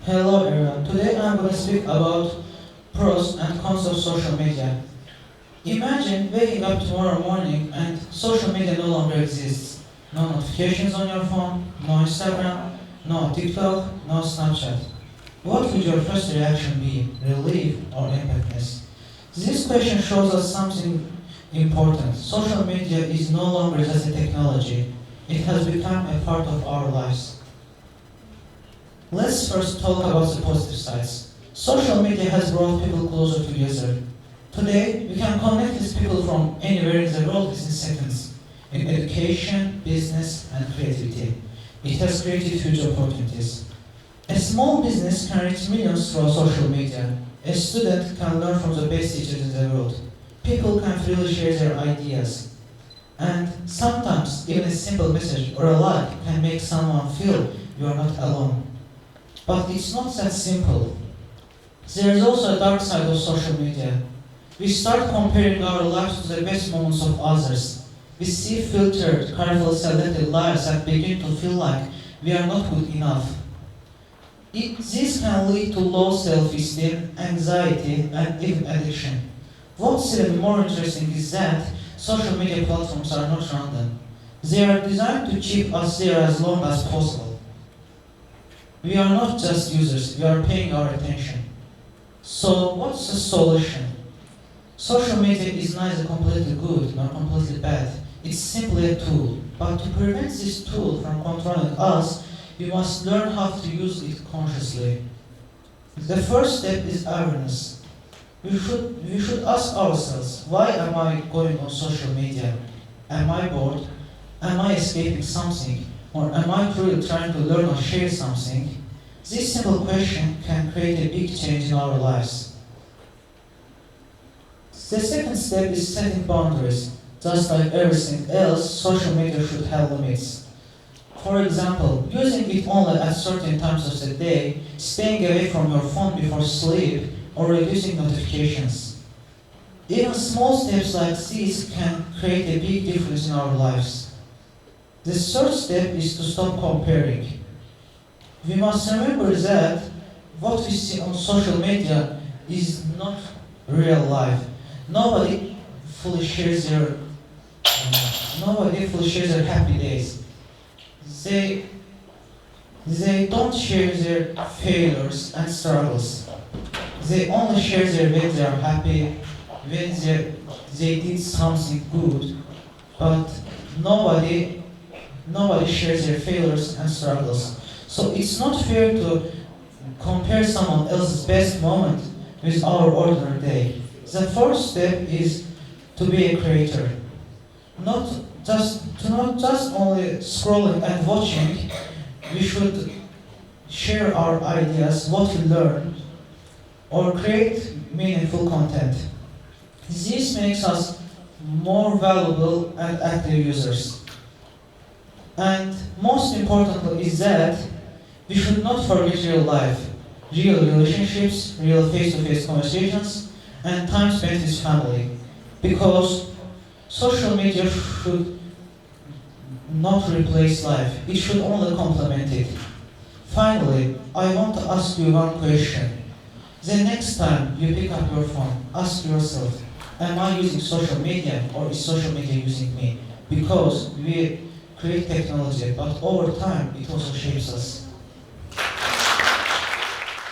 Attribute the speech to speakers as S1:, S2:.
S1: Hello everyone. Today I'm going to speak about pros and cons of social media. Imagine waking up tomorrow morning and social media no longer exists. No notifications on your phone, no Instagram, no TikTok, no Snapchat. What would your first reaction be? Relief or empathiness? This question shows us something important. Social media is no longer just a technology. It has become a part of our lives. Let's first talk about the positive sides. Social media has brought people closer together. Today, we can connect with people from anywhere in the world within seconds, in education, business, and creativity. It has created huge opportunities. A small business can reach millions through social media. A student can learn from the best teachers in the world. People can freely share their ideas. And sometimes, even a simple message or a like can make someone feel you are not alone. But it's not that simple. There is also a dark side of social media. We start comparing our lives to the best moments of others. We see filtered, carefully selected lives that begin to feel like we are not good enough. This can lead to low self-esteem, anxiety, and even addiction. What's even more interesting is that social media platforms are not random. They are designed to keep us there as long as possible. We are not just users, we are paying our attention. So what's the solution? Social media is neither completely good nor completely bad. It's simply a tool. But to prevent this tool from controlling us, we must learn how to use it consciously. The first step is awareness. We should ask ourselves, why am I going on social media? Am I bored? Am I escaping something? Or am I truly trying to learn or share something? This simple question can create a big change in our lives. The second step is setting boundaries. Just like everything else, social media should have limits. For example, using it only at certain times of the day, staying away from your phone before sleep, or reducing notifications. Even small steps like these can create a big difference in our lives. The third step is to stop comparing. We must remember that what we see on social media is not real life. Nobody fully shares their happy days. They don't share their failures and struggles. They only share when they are happy, when they did something good. But nobody shares their failures and struggles. So it's not fair to compare someone else's best moment with our ordinary day. The first step is to be a creator. Not just only scrolling and watching. We should share our ideas, what we learn, or create meaningful content. This makes us more valuable and active users. And most importantly is that we should not forget real life, real relationships, real face-to-face conversations, and time spent with family. Because social media should not replace life, it should only complement it. Finally, I want to ask you one question. The next time you pick up your phone, ask yourself, am I using social media or is social media using me? Because we create technology, but over time it also shapes us.